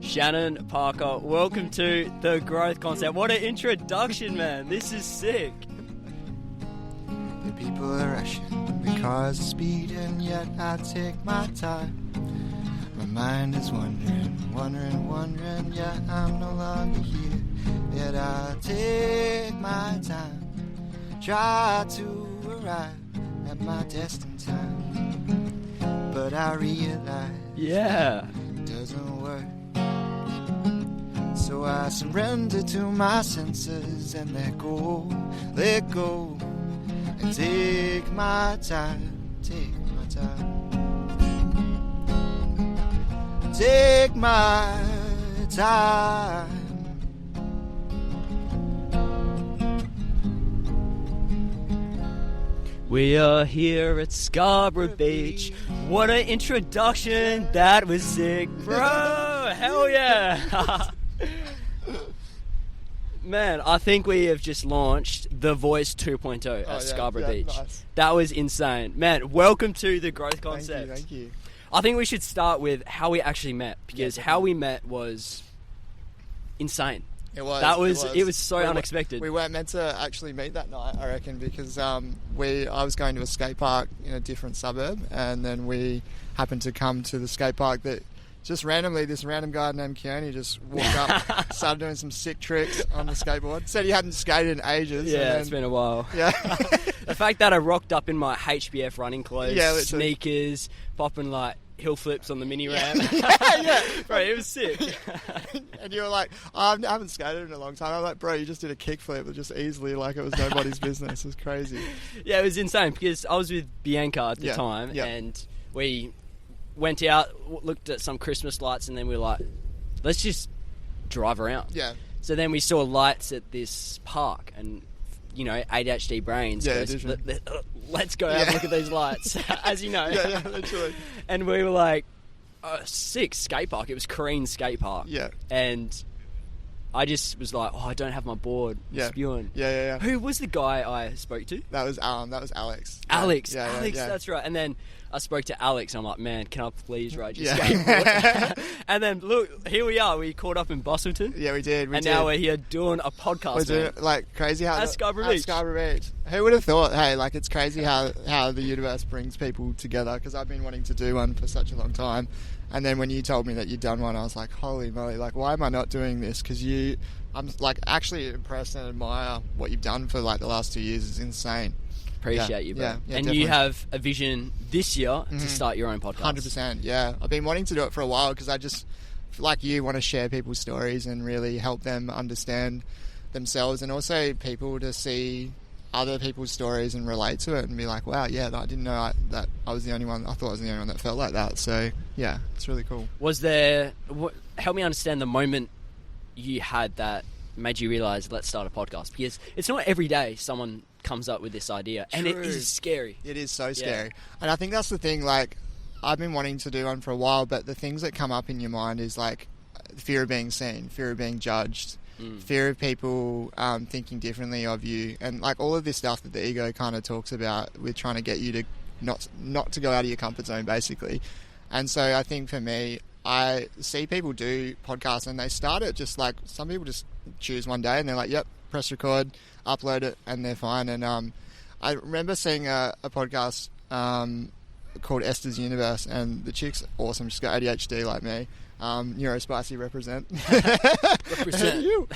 Shannon Parker, welcome to The Growth Concept. What an introduction, man. This is sick. The people are rushing, the cars are speeding, yet I take my time. My mind is wandering, yet I'm no longer here. Yet I take my time, try to arrive at my destined time. But I realize it doesn't work. So I surrender to my senses and let go, and take my time, take my time. We are here at Scarborough Beach. What an introduction. That was sick, bro. Hell yeah. Man, I think we have just launched The Voice 2.0 at Scarborough Beach. Nice. That was insane. Man, welcome to The Growth Concept. Thank you. I think we should start with how we actually met, because how we met was insane. It was. It was so unexpected. We weren't meant to actually meet that night, I reckon, because I was going to a skate park in a different suburb, and then we happened to come to the skate park that just randomly, this random guy named Keone just walked up, started doing some sick tricks on the skateboard. Said he hadn't skated in ages. Yeah, and then, it's been a while. Yeah. The fact that I rocked up in my HBF running clothes, sneakers, popping like hill flips on the mini ramp. Yeah. Bro, it was sick. And you were like, I haven't skated in a long time. I'm like, bro, you just did a kickflip just easily like it was nobody's business. It was crazy. Yeah, it was insane because I was with Bianca at the time and we went out, looked at some Christmas lights, and then we were like, let's just drive around. Yeah. So then we saw lights at this park, and, you know, ADHD brains goes, let's go have a look at these lights, as you know. Yeah, literally. And we were like, sick skate park. It was Crean Skate Park. Yeah. And I just was like, I don't have my board. Spewing. Yeah. Who was the guy I spoke to? That was Alex. Alex, Yeah, that's right. And then I spoke to Alex, and I'm like, man, can I please ride your skateboard? And then, look, here we are. We caught up in Bustleton. Yeah, we did. Now we're here doing a podcast. We're doing, like, crazy how... At Scarborough Beach. Who would have thought, hey, like, it's crazy how the universe brings people together, because I've been wanting to do one for such a long time. And then when you told me that you'd done one, I was like, holy moly, like, why am I not doing this? Because I'm, like, actually impressed and admire what you've done for, like, the last 2 years. It's insane. Appreciate you, bro. Yeah, and definitely. you have a vision this year to start your own podcast. 100%, yeah. I've been wanting to do it for a while because I just, like you, want to share people's stories and really help them understand themselves, and also people to see other people's stories and relate to it and be like, wow, yeah, I didn't know that I was the only one. I thought I was the only one that felt like that. So, yeah, it's really cool. Was there... help me understand the moment you had that made you realise, let's start a podcast, because it's not every day someone comes up with this idea. True. And it is scary. It is so scary. And I think that's the thing, like, I've been wanting to do one for a while, but the things that come up in your mind is like fear of being seen, fear of being judged, fear of people thinking differently of you, and like all of this stuff that the ego kind of talks about with trying to get you to not to go out of your comfort zone, basically. And so I think for me, I see people do podcasts and they start it just like, some people just choose one day and they're like, yep, press record, upload it, and they're fine. And I remember seeing a podcast called Esther's Universe, and the chick's awesome. She's got ADHD like me. Neurospicy represent. Represent. You.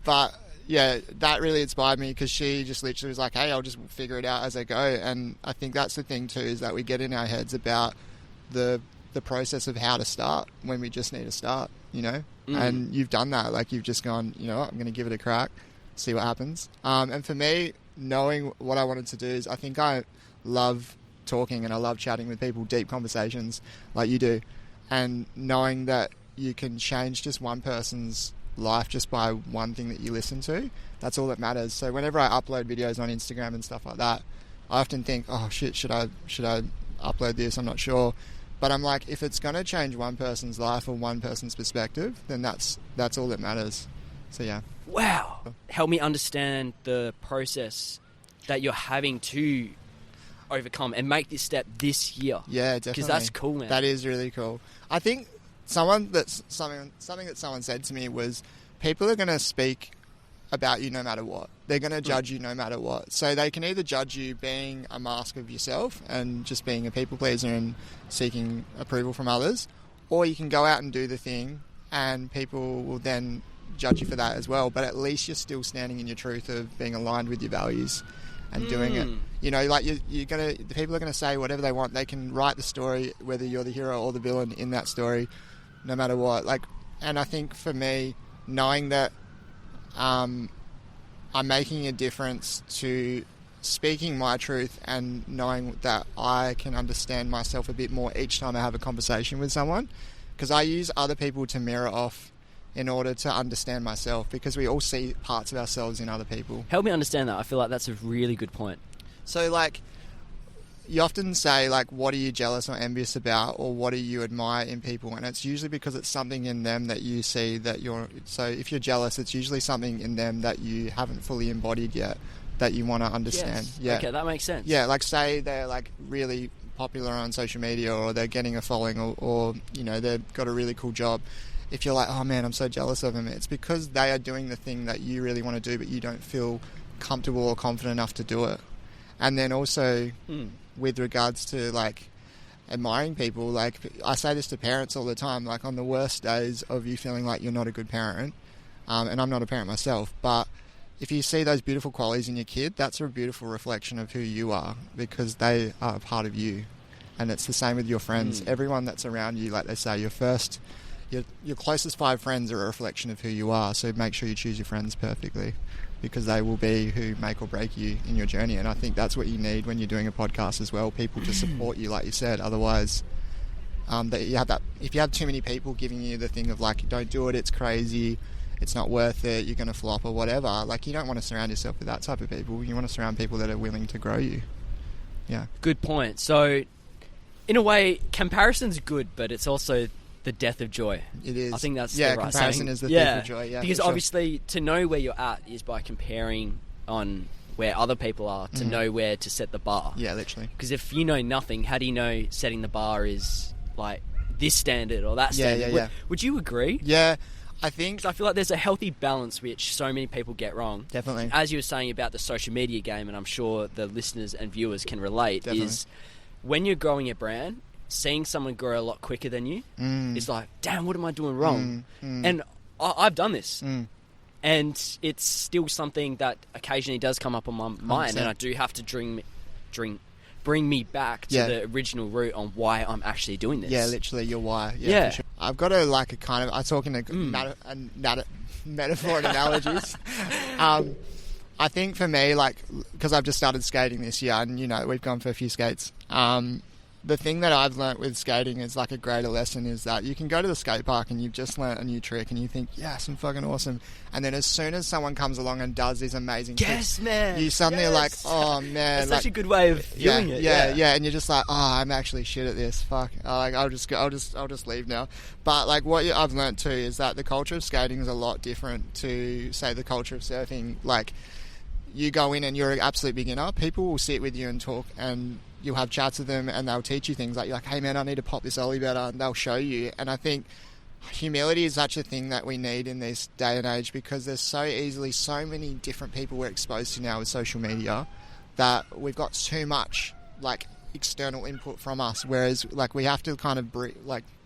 But yeah, that really inspired me, because she just literally was like, hey, I'll just figure it out as I go. And I think that's the thing too, is that we get in our heads about the process of how to start when we just need to start, you know? And you've done that. Like, you've just gone, you know what, I'm going to give it a crack, see what happens. And for me, knowing what I wanted to do is, I think I love talking and I love chatting with people, deep conversations like you do, and knowing that you can change just one person's life just by one thing that you listen to, that's all that matters. So whenever I upload videos on Instagram and stuff like that, I often think, oh shit, should I upload this? I'm not sure. But I'm like, if it's going to change one person's life or one person's perspective, then that's all that matters. So yeah. Wow. Help me understand the process that you're having to overcome and make this step this year. Yeah, definitely. Because that's cool, man. That is really cool. I think something that someone said to me was, people are going to speak about you no matter what. They're going to judge you no matter what. So they can either judge you being a mask of yourself and just being a people pleaser and seeking approval from others, or you can go out and do the thing and people will then judge you for that as well. But at least you're still standing in your truth of being aligned with your values and doing it. You know, like the people are going to say whatever they want. They can write the story, whether you're the hero or the villain in that story, no matter what. Like, and I think for me, knowing that I'm making a difference to speaking my truth and knowing that I can understand myself a bit more each time I have a conversation with someone, because I use other people to mirror off in order to understand myself, because we all see parts of ourselves in other people. Help me understand that. I feel like that's a really good point. So, like, you often say, like, what are you jealous or envious about, or what do you admire in people? And it's usually because it's something in them that you see that you're... So if you're jealous, it's usually something in them that you haven't fully embodied yet that you want to understand. Yes. Yeah. Okay, that makes sense. Yeah, like, say they're, like, really popular on social media, or they're getting a following, or you know, they've got a really cool job. If you're like, oh man, I'm so jealous of them, it's because they are doing the thing that you really want to do, but you don't feel comfortable or confident enough to do it. And then also with regards to like admiring people, like I say this to parents all the time, like on the worst days of you feeling like you're not a good parent, and I'm not a parent myself, but if you see those beautiful qualities in your kid, that's a beautiful reflection of who you are, because they are a part of you. And it's the same with your friends. Everyone that's around you, like they say, your closest 5 friends are a reflection of who you are, so make sure you choose your friends perfectly, because they will be who make or break you in your journey. And I think that's what you need when you're doing a podcast as well, people to support you, like you said. Otherwise, that you have that, if you have too many people giving you the thing of like, don't do it, it's crazy, it's not worth it, you're going to flop or whatever, like you don't want to surround yourself with that type of people. You want to surround people that are willing to grow you. Yeah. Good point. So in a way, comparison's good, but it's also the death of joy. It is. I think that's the right comparison saying. is the thief of joy. Yeah, because obviously to know where you're at is by comparing on where other people are to know where to set the bar. Yeah, literally. Because if you know nothing, how do you know setting the bar is like this standard or that standard? Yeah. Would you agree? Yeah, I think... I feel like there's a healthy balance which so many people get wrong. Definitely. As you were saying about the social media game, and I'm sure the listeners and viewers can relate, Definitely. is when you're growing a brand, seeing someone grow a lot quicker than you is like, damn, what am I doing wrong? And I've done this. And it's still something that occasionally does come up on my mind, 100%. and I do have to bring me back to the original root on why I'm actually doing this. Yeah, literally, your why. Yeah. For sure. I've got a kind of... I talk in metaphor and analogies. I think for me, like, because I've just started skating this year, and, you know, we've gone for a few skates. The thing that I've learnt with skating is like a greater lesson is that you can go to the skate park and you've just learnt a new trick and you think, yes, I'm fucking awesome. And then as soon as someone comes along and does these amazing tricks, man, you suddenly are like, oh man. It's such a good way of viewing it. Yeah. And you're just like, oh, I'm actually shit at this. Fuck. Like, I'll just leave now. But like what I've learnt too is that the culture of skating is a lot different to, say, the culture of surfing. Like, you go in and you're an absolute beginner, people will sit with you and talk, and you'll have chats with them and they'll teach you things like, you're like, hey man, I need to pop this ollie better, and they'll show you. And I think humility is such a thing that we need in this day and age, because there's so many different people we're exposed to now with social media that we've got too much like external input from us, whereas like we have to kind of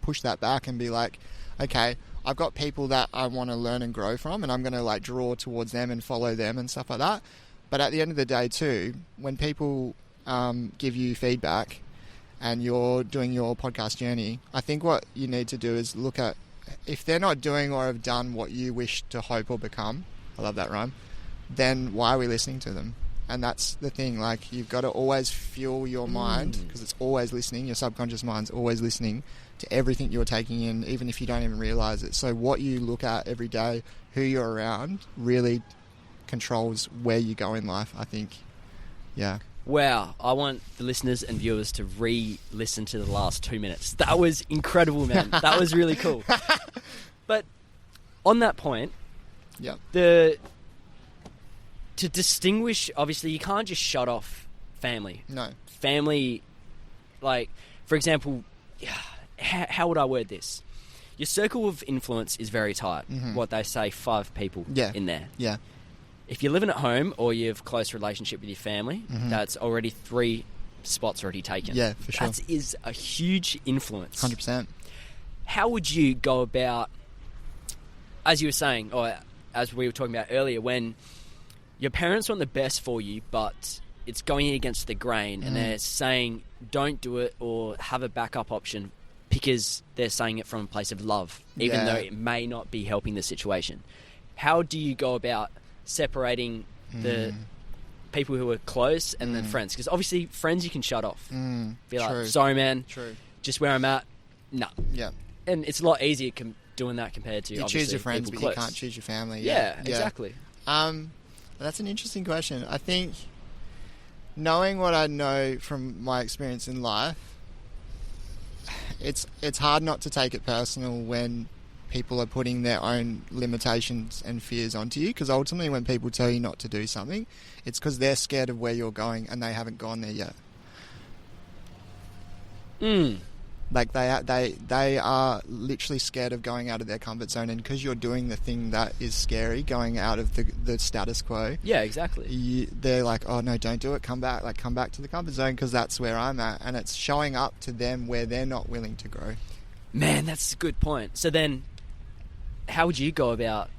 push that back and be like, okay, I've got people that I want to learn and grow from, and I'm going to like draw towards them and follow them and stuff like that. But at the end of the day too, when people give you feedback and you're doing your podcast journey, I think what you need to do is look at, if they're not doing or have done what you wish to hope or become, I love that rhyme, then why are we listening to them? And that's the thing, like, you've got to always fuel your mind, because it's always listening, your subconscious mind's always listening to everything you're taking in, even if you don't even realise it. So what you look at every day, who you're around, really controls where you go in life, I think. Yeah. Wow, I want the listeners and viewers to re-listen to the last 2 minutes. That was incredible, man. That was really cool. But on that point, to distinguish, obviously, you can't just shut off family. No. Family, like, for example, how would I word this? your circle of influence is very tight. What they say, 5 people in there. Yeah. If you're living at home or you have a close relationship with your family, that's already 3 spots already taken. Yeah, for sure. That is a huge influence. 100%. How would you go about, as you were saying, or as we were talking about earlier, when your parents want the best for you, but it's going against the grain, and they're saying don't do it or have a backup option because they're saying it from a place of love, even though it may not be helping the situation. How do you go about separating the people who are close and then friends? Because obviously friends you can shut off. Be like, sorry man, just where I'm at, nah. Yeah. And it's a lot easier doing that compared to you choose your friends, but close. You can't choose your family. Yeah, exactly. That's an interesting question. I think knowing what I know from my experience in life, it's hard not to take it personal when people are putting their own limitations and fears onto you, because ultimately when people tell you not to do something, it's because they're scared of where you're going and they haven't gone there yet. Like they are literally scared of going out of their comfort zone, and because you're doing the thing that is scary, going out of the status quo. Yeah, exactly. They're like, oh no, don't do it. Come back to the comfort zone, because that's where I'm at, and it's showing up to them where they're not willing to grow. Man, that's a good point. So then, how would you go about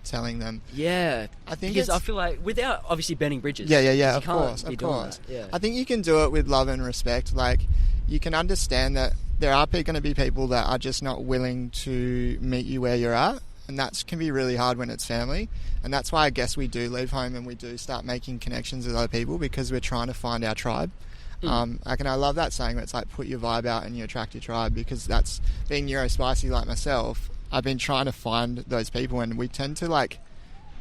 telling them? Yeah, I think because I feel like without obviously burning bridges. Yeah. Of course. Yeah. I think you can do it with love and respect. Like, you can understand that there are going to be people that are just not willing to meet you where you're at, and that can be really hard when it's family. And that's why I guess we do leave home and we do start making connections with other people, because we're trying to find our tribe. I love that saying where it's like, put your vibe out and you attract your tribe, because that's, being neurospicy like myself, I've been trying to find those people, and we tend to like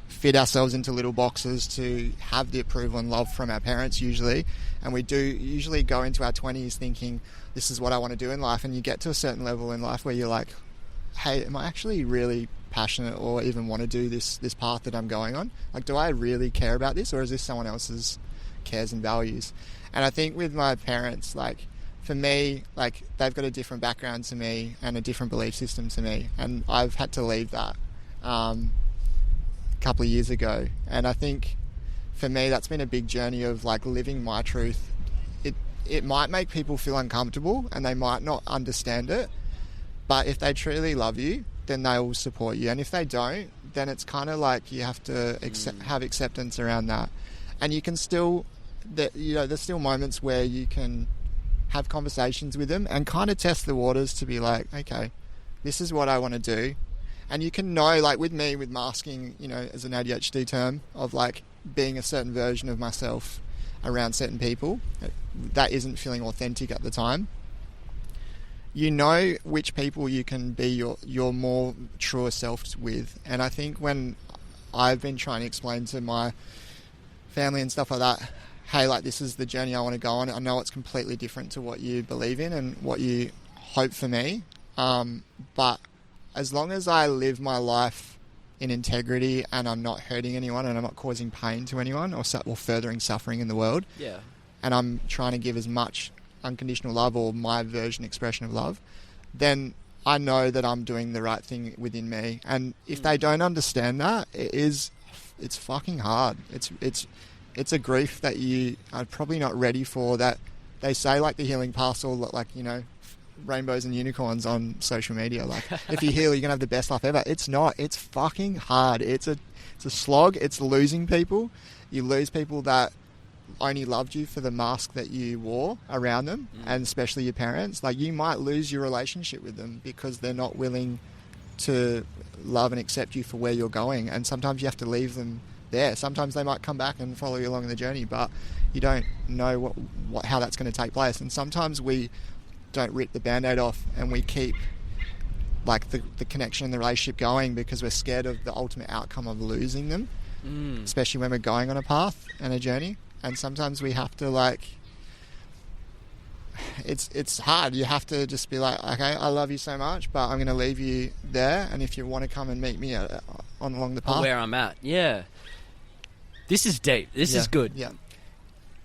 fit ourselves into little boxes to have the approval and love from our parents usually, and we do usually go into our 20s thinking this is what I want to do in life, and you get to a certain level in life where you're like, hey, am I actually really passionate or even want to do this path that I'm going on? Like, do I really care about this, or is this someone else's cares and values? And I think with my parents, like, for me, like, they've got a different background to me and a different belief system to me, and I've had to leave that a couple of years ago. And I think for me that's been a big journey of like living my truth. It might make people feel uncomfortable and they might not understand it, but if they truly love you, then they will support you. And if they don't, then it's kind of like you have to have acceptance around that. And you can still, there's still moments where you can have conversations with them and kind of test the waters to be like, okay, this is what I want to do. And you can know, like with me, with masking, as an ADHD term, of like being a certain version of myself around certain people that isn't feeling authentic at the time. You know which people you can be your more truer self with. And I think when I've been trying to explain to my family and stuff like that, hey, like, this is the journey I want to go on. I know it's completely different to what you believe in and what you hope for me. But as long as I live my life in integrity and I'm not hurting anyone and I'm not causing pain to anyone or furthering suffering in the world, and I'm trying to give as much unconditional love or my version expression of love, then I know that I'm doing the right thing within me. And if they don't understand that, it's fucking hard. It's a grief that you are probably not ready for, that they say like the healing path, or like, rainbows and unicorns on social media. Like, if you heal, you're going to have the best life ever. It's not. It's fucking hard. It's a slog. It's losing people. You lose people that only loved you for the mask that you wore around them, and especially your parents. Like, you might lose your relationship with them because they're not willing to love and accept you for where you're going. And sometimes you have to leave them there. Sometimes they might come back and follow you along the journey, but you don't know how that's going to take place. And sometimes we don't rip the band-aid off and we keep like the connection and the relationship going because we're scared of the ultimate outcome of losing them, especially when we're going on a path and a journey. And sometimes we have to, like, it's hard. You have to just be like, okay, I love you so much, but I'm going to leave you there, and if you want to come and meet me along the path, where I'm at. This is deep. This is good. Yeah.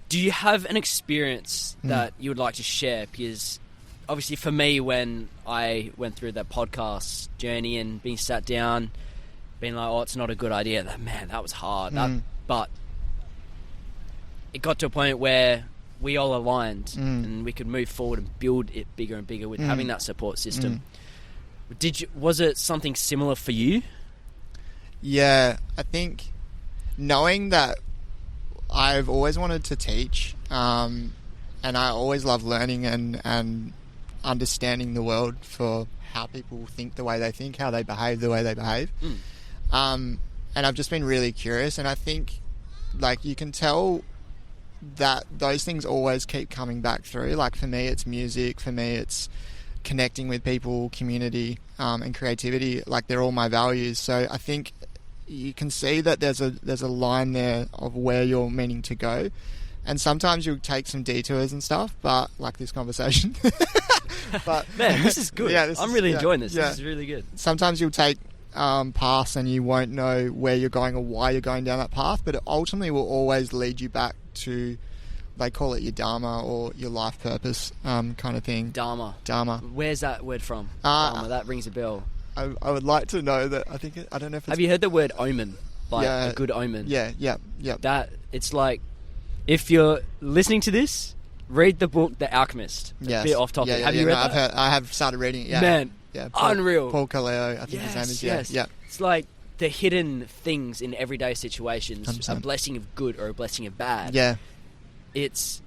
Do you have an experience that you would like to share? Because obviously for me, when I went through that podcast journey and being sat down, being like, oh, it's not a good idea. That was hard. But it got to a point where we all aligned and we could move forward and build it bigger and bigger with having that support system. Was it something similar for you? Yeah, I think knowing that I've always wanted to teach, and I always love learning and understanding the world for how people think the way they think, how they behave the way they behave. And I've just been really curious, and I think like you can tell that those things always keep coming back through. Like for me it's music, for me it's connecting with people, community, and creativity. Like they're all my values. So I think you can see that there's a line there of where you're meaning to go, and sometimes you'll take some detours and stuff, but like this conversation. But man, this is good. I'm really enjoying this. This is really good. Sometimes you'll take paths and you won't know where you're going or why you're going down that path, but it ultimately will always lead you back to, they call it your dharma or your life purpose, kind of thing. Dharma. Where's that word from? Dharma, that rings a bell. I would like to know that. I don't know if it's... Have you heard the word omen? Like a good omen? Yeah. That, it's like, if you're listening to this, read the book The Alchemist. Yes. A bit off topic. Have you read that? I have started reading it, yeah. Man, unreal. Paul Kaleo, I think his name is. Yes. Yeah. It's like the hidden things in everyday situations, 100%. a blessing of good or a blessing of bad. Yeah. It's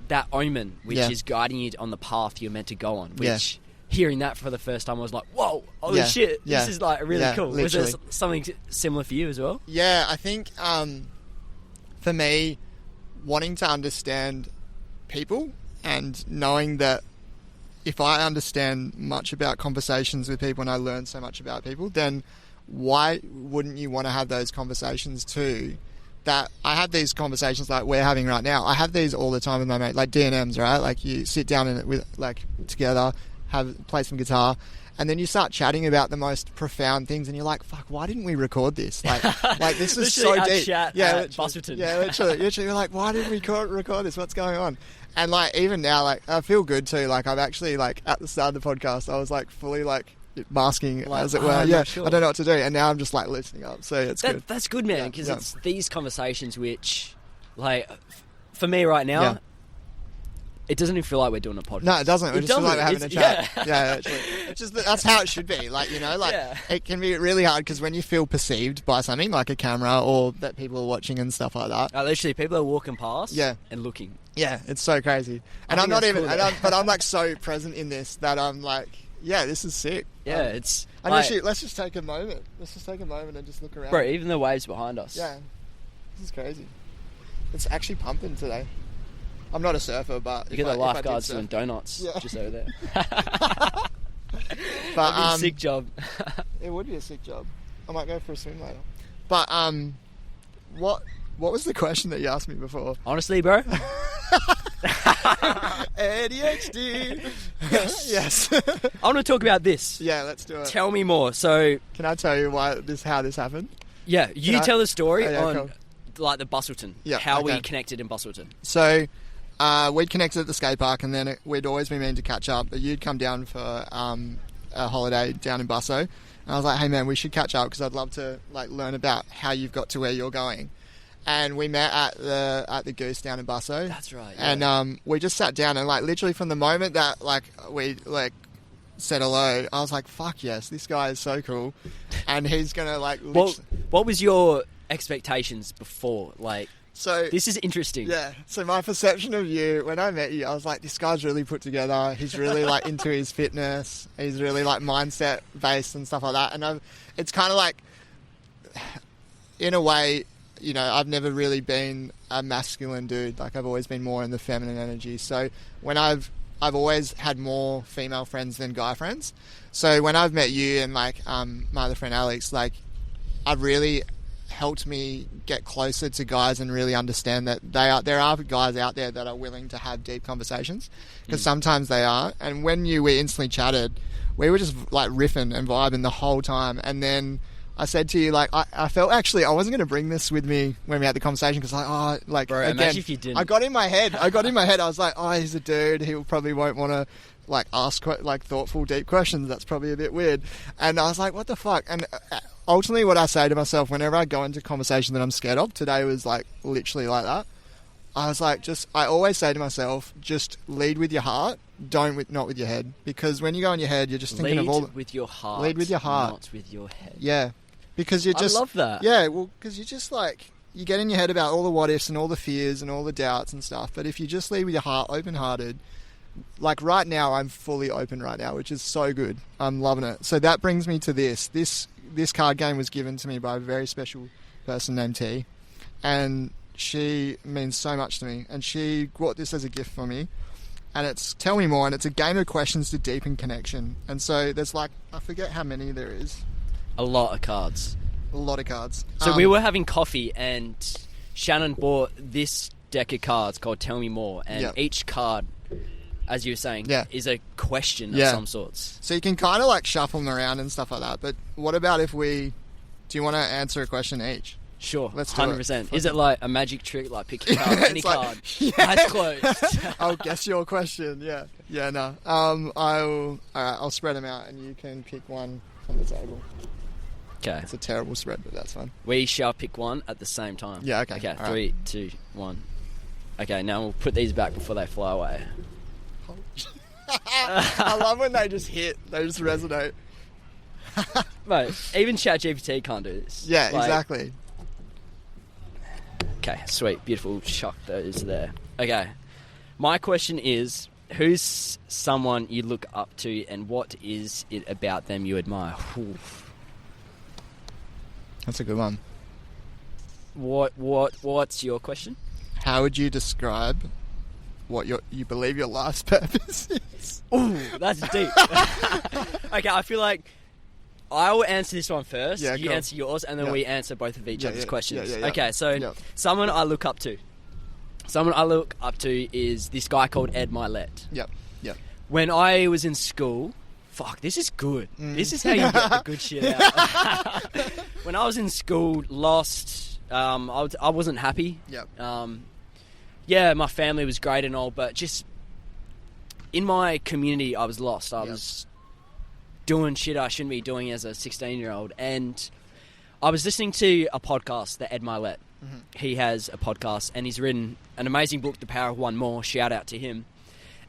that omen which is guiding you on the path you're meant to go on, which hearing that for the first time I was like, whoa, holy shit, this is like really cool. Literally. Was there something similar for you as well? Yeah, I think for me, wanting to understand people and knowing that if I understand much about conversations with people and I learn so much about people, then why wouldn't you want to have those conversations too? That I have these conversations like we're having right now. I have these all the time with my mate, like D&Ms, right? Like you sit down and with like together, play some guitar, and then you start chatting about the most profound things, and you're like, "Fuck, why didn't we record this? Like this is so deep." Chat at Busselton. Yeah, literally, we're like, "Why didn't we record this? What's going on?" And like even now, like I feel good too. Like I've actually like at the start of the podcast, I was like fully like masking, like, as it were. Sure. I don't know what to do, and now I'm just like listening up. So it's good. That's good, man, because it's these conversations which, like, for me right now, it doesn't even feel like we're doing a podcast. No, it doesn't. It just feels like we're having a chat. Actually. It's just that's how it should be. Like, you know, like it can be really hard because when you feel perceived by something like a camera or that people are watching and stuff like that. Literally, people are walking past and looking. Yeah, it's so crazy. And I'm not even, cool, but I'm like so present in this that I'm like, yeah, this is sick. Yeah, it's... And actually, let's just take a moment. Let's just take a moment and just look around. Bro, even the waves behind us. Yeah. This is crazy. It's actually pumping today. I'm not a surfer, but... You get the lifeguards doing donuts just over there. But, that'd be a sick job. It would be a sick job. I might go for a swim later. But, what was the question that you asked me before? Honestly, bro? ADHD. Yes. I want to talk about this. Yeah, let's do it. Tell me more. So, can I tell you how this happened? Yeah, you tell the story on cool. like the Busselton. Yeah, how we connected in Busselton. So, we'd connected at the skate park, and then we'd always been meaning to catch up. But you'd come down for a holiday down in Busso, and I was like, "Hey man, we should catch up because I'd love to like learn about how you've got to where you're going." And we met at the Goose down in Busso. That's right. Yeah. And we just sat down and like literally from the moment that like we like said hello, I was like, "Fuck yes, this guy is so cool," and he's gonna like. What was your expectations before? Like, so this is interesting. Yeah. So my perception of you when I met you, I was like, "This guy's really put together. He's really like into his fitness. He's really like mindset based and stuff like that." And it's kind of like, in a way. You know, I've never really been a masculine dude. Like, I've always been more in the feminine energy. So when I've always had more female friends than guy friends. So when I've met you and like my other friend Alex, like, I've really helped me get closer to guys and really understand that there are guys out there that are willing to have deep conversations, because sometimes they are. And when we instantly chatted, we were just like riffing and vibing the whole time. And then I said to you, like, I felt actually I wasn't going to bring this with me when we had the conversation because, bro, again, imagine if you didn't. I got in my head. I was like, oh, he's a dude. He probably won't want to like ask like thoughtful, deep questions. That's probably a bit weird. And I was like, what the fuck? And ultimately what I say to myself whenever I go into a conversation that I'm scared of, today was like literally like that. I was like, I always say to myself, just lead with your heart, not with your head. Because when you go in your head, you're just thinking of all... Lead with your heart. Lead with your heart. Not with your head. Yeah. Because you're just... I love that. Yeah, well, because you're just like... You get in your head about all the what ifs and all the fears and all the doubts and stuff. But if you just lead with your heart, open-hearted... Like right now, I'm fully open right now, which is so good. I'm loving it. So that brings me to this. This card game was given to me by a very special person named T. And... she means so much to me, and she brought this as a gift for me, and it's Tell Me More, and it's a game of questions to deepen connection. And so there's like, I forget how many there is. A lot of cards. So we were having coffee, and Shannon bought this deck of cards called Tell Me More, and each card, as you were saying, is a question of some sorts. So you can kind of like shuffle them around and stuff like that, but what about if do you want to answer a question each? Sure, let's do 100%. Is it like a magic trick, like pick your card, any card? That's close. I'll guess your question. Yeah, no. I'll spread them out, and you can pick one from the table. Okay. It's a terrible spread, but that's fine. We shall pick one at the same time. Yeah. Okay. Okay. All 3, right. 2, 1. Okay. Now we'll put these back before they fly away. I love when they just hit. They just resonate. Mate, even ChatGPT can't do this. Yeah. Exactly. Okay, sweet, beautiful, chuck those there. Okay, my question is, who's someone you look up to, and what is it about them you admire? Oof. That's a good one. What's your question? How would you describe what you believe your life's purpose is? Ooh, that's deep. Okay, I feel like I will answer this one first. Yeah, you answer yours, and then we answer both of each other's questions. Okay, so someone I look up to. Someone I look up to is this guy called Ed Milet. Yep. When I was in school, fuck, this is good. This is how you get the good shit out. When I was in school, I wasn't happy. Yep. Yeah, my family was great and all, but just in my community, I was lost. I was doing shit I shouldn't be doing as a 16-year-old, and I was listening to a podcast that Ed Milet. Mm-hmm. He has a podcast, and he's written an amazing book, The Power of One More. Shout out to him.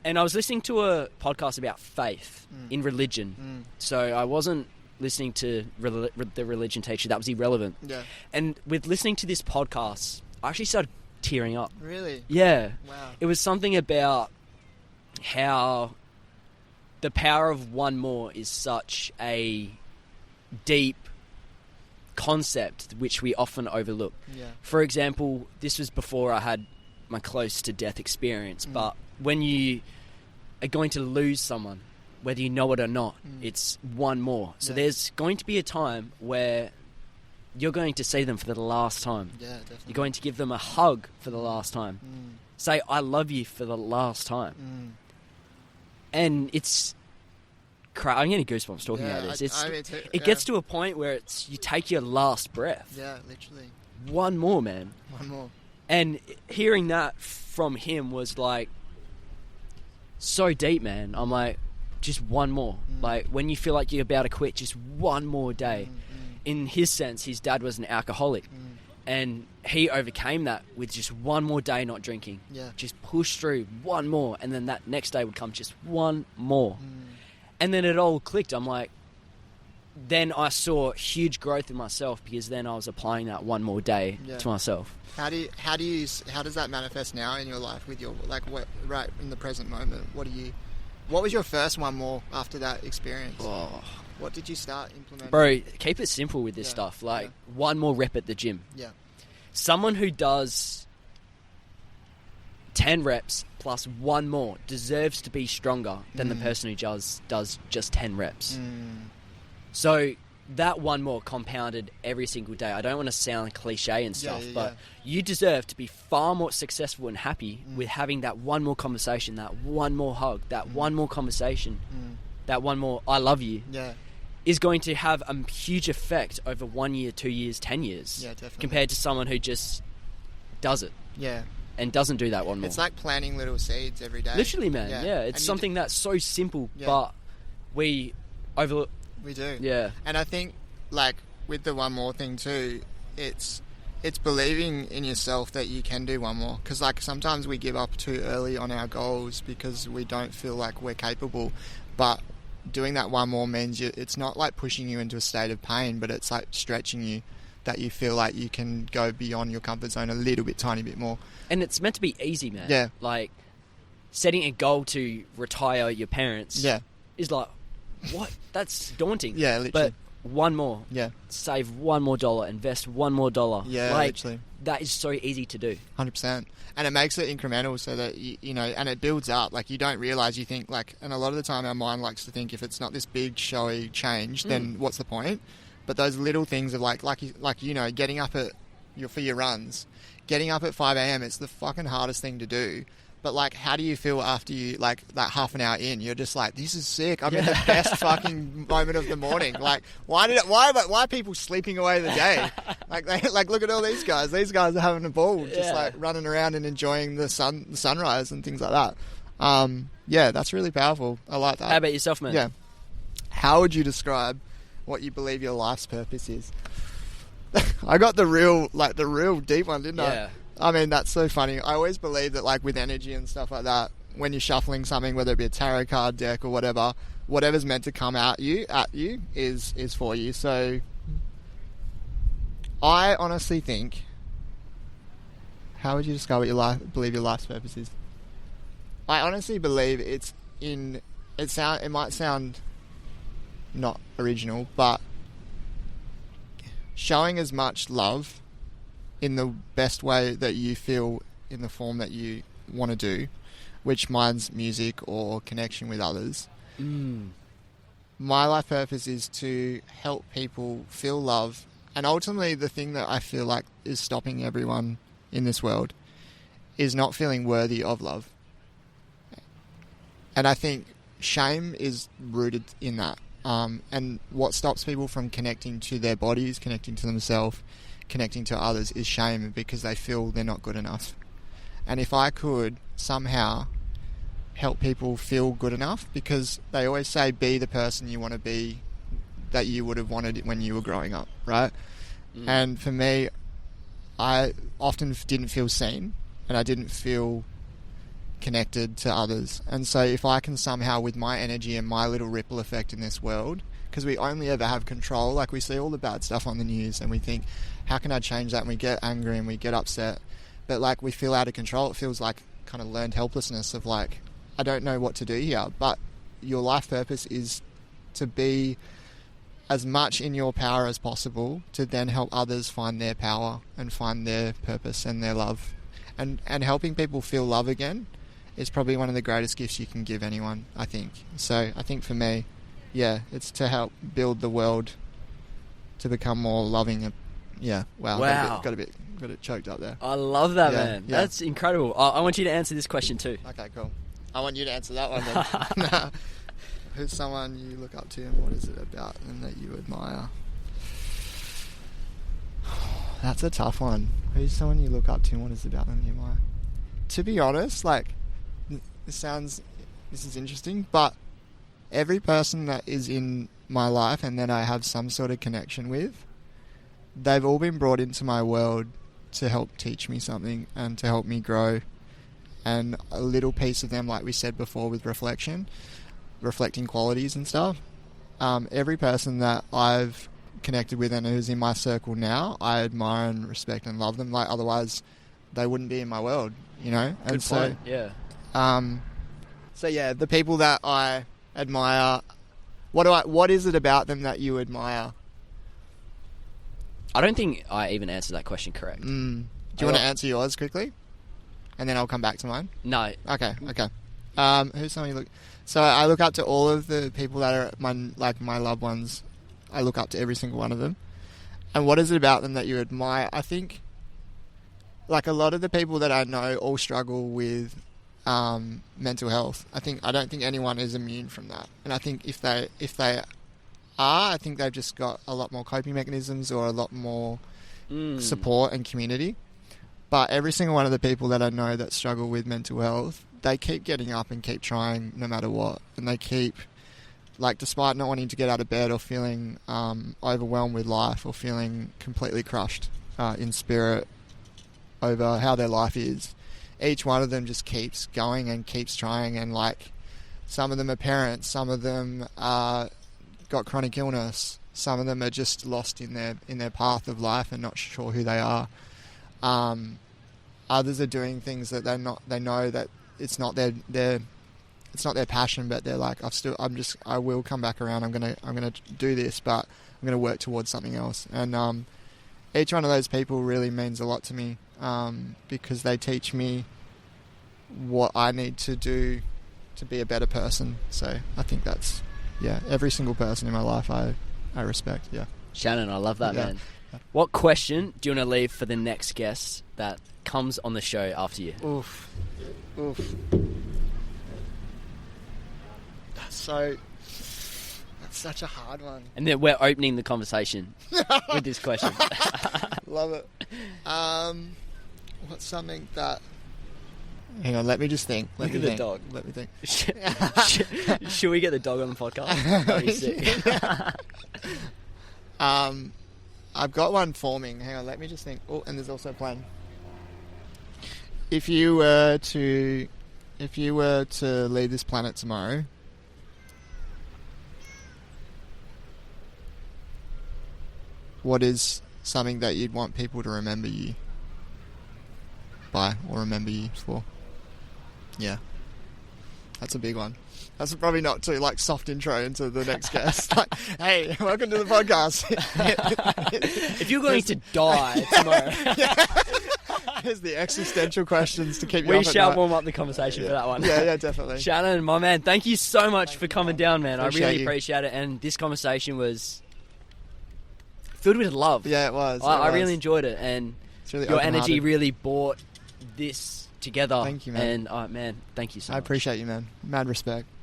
And I was listening to a podcast about faith in religion. So I wasn't listening to the religion teacher. That was irrelevant. Yeah. And with listening to this podcast, I actually started tearing up. Really? Yeah. Wow. It was something about how the power of one more is such a deep concept which we often overlook. Yeah. For example, this was before I had my close to death experience, but when you are going to lose someone, whether you know it or not, it's one more. So there's going to be a time where you're going to see them for the last time. Yeah, definitely. You're going to give them a hug for the last time. Say, I love you for the last time. And it's... I'm getting goosebumps talking about this. It gets to a point where you take your last breath. Yeah, literally. One more, man. One more. And hearing that from him was like so deep, man. I'm like, just one more. Like when you feel like you're about to quit, just one more day. In his sense, his dad was an alcoholic. And he overcame that with just one more day not drinking. Yeah. Just push through one more. And then that next day would come just one more. And then it all clicked. I'm like, then I saw huge growth in myself because then I was applying that one more day to myself. How does that manifest now in your life with your, like, what, right in the present moment? What was your first one more after that experience? Oh. What did you start implementing? Bro, keep it simple with this stuff. Like, one more rep at the gym. Yeah. Someone who does 10 reps plus one more deserves to be stronger than the person who does just 10 reps. So that one more compounded every single day. I don't want to sound cliche and stuff, but you deserve to be far more successful and happy with having that one more conversation, that one more hug, that one more conversation, that one more I love you. Yeah. Is going to have a huge effect over 1 year, 2 years, 10 years. Yeah, definitely. Compared to someone who just does it. Yeah. and doesn't do that one more. It's like planting little seeds every day. Literally, man. Yeah, it's something that's so simple, but we overlook. We do. Yeah. And I think, like, with the one more thing too, it's believing in yourself that you can do one more. Because, like, sometimes we give up too early on our goals because we don't feel like we're capable. But doing that one more means it's not like pushing you into a state of pain, but it's like stretching you, that you feel like you can go beyond your comfort zone a little bit, tiny bit more. And it's meant to be easy, man. Yeah. Like, setting a goal to retire your parents is like, what? That's daunting. Yeah, literally. But one more. Yeah. Save one more dollar, invest one more dollar. Yeah, like, literally. That is so easy to do. 100%. And it makes it incremental so that, you know, and it builds up. Like, you don't realise, you think, like, and a lot of the time our mind likes to think if it's not this big, showy change, then what's the point? But those little things of, like you know, getting up for your runs, getting up at 5 a.m, it's the fucking hardest thing to do. But, like, how do you feel after you, like, that half an hour in? You're just like, this is sick. I'm in the best fucking moment of the morning. Like, why are people sleeping away the day? Like, look at all these guys. These guys are having a ball, just like running around and enjoying the sunrise and things like that. Yeah, that's really powerful. I like that. How about yourself, man? Yeah. How would you describe what you believe your life's purpose is? I got the real deep one, didn't I? Yeah. I mean, that's so funny. I always believe that, like, with energy and stuff like that, when you're shuffling something, whether it be a tarot card deck or whatever's meant to come at you is for you. So I honestly think, how would you describe what believe your life's purpose is? I honestly believe it might sound not original, but showing as much love in the best way that you feel, in the form that you want to do, which mine's music or connection with others. My life purpose is to help people feel love, and ultimately the thing that I feel like is stopping everyone in this world is not feeling worthy of love. And I think shame is rooted in that. And what stops people from connecting to their bodies, connecting to themselves, connecting to others, is shame, because they feel they're not good enough. And if I could somehow help people feel good enough, because they always say be the person you want to be, that you would have wanted when you were growing up, right? And for me, I often didn't feel seen, and I didn't feel connected to others. And so if I can somehow, with my energy and my little ripple effect in this world, because we only ever have control, like, we see all the bad stuff on the news and we think, how can I change that? And we get angry and we get upset, but, like, we feel out of control. It feels like kind of learned helplessness of, like, I don't know what to do here. But your life purpose is to be as much in your power as possible, to then help others find their power and find their purpose and their love. And helping people feel love again is probably one of the greatest gifts you can give anyone, I think. So I think for me, yeah, it's to help build the world to become more loving. Yeah, wow. Got it choked up there. I love that, man. Yeah. That's incredible. I want you to answer this question too. Okay, cool. I want you to answer that one then. Who's someone you look up to, and what is it about them that you admire? That's a tough one. Who's someone you look up to, and what is it about them you admire? To be honest, like, this is interesting, but every person that is in my life and that I have some sort of connection with, they've all been brought into my world to help teach me something and to help me grow. And a little piece of them, like we said before, with reflecting qualities and stuff. Every person that I've connected with and who's in my circle now, I admire and respect and love them. Like, otherwise they wouldn't be in my world, you know? And Good point, yeah. So yeah, the people that I admire, what is it about them that you admire? I don't think I even answered that question correct. Do you want to answer yours quickly? And then I'll come back to mine? No. Okay. Who's someone you look... So I look up to all of the people that are my loved ones. I look up to every single one of them. And what is it about them that you admire? I think, like, a lot of the people that I know all struggle with mental health. I don't think anyone is immune from that. And I think if they are, I think they've just got a lot more coping mechanisms or a lot more support and community. But every single one of the people that I know that struggle with mental health, they keep getting up and keep trying no matter what. And they keep, like, despite not wanting to get out of bed or feeling overwhelmed with life or feeling completely crushed in spirit over how their life is, each one of them just keeps going and keeps trying. And, like, some of them are parents, some of them got chronic illness, some of them are just lost in their path of life and not sure who they are. Others are doing things that they know that it's not their passion, but they're like, I will come back around. I'm gonna do this, but I'm gonna work towards something else. And each one of those people really means a lot to me, because they teach me what I need to do to be a better person. So I think that's, every single person in my life I respect. Yeah. Shannon, I love that, man. What question do you want to leave for the next guest that comes on the show after you? Oof. That's such a hard one. And then we're opening the conversation with this question. Love it. What's something that... Hang on, let me just think. Look at the dog. Let me think. Should we get the dog on the podcast? That'd be sick. I've got one forming. Hang on, let me just think. Oh, and there's also a plan. If you were to leave this planet tomorrow, what is something that you'd want people to remember you by or remember you for? Yeah. That's a big one. That's probably not too, like, soft intro into the next guest. Like, hey, welcome to the podcast. If you're going to die tomorrow... Here's the existential questions to keep you we up at shall night. Warm up the conversation for that one. Yeah, definitely. Shannon, my man, thank you so much for coming down, man. I really you. appreciate it. And this conversation was filled with love. Yeah, it was. I really enjoyed it. And really your energy really brought this together. Thank you, man. And, man, thank you so much. I appreciate you, man. Mad respect.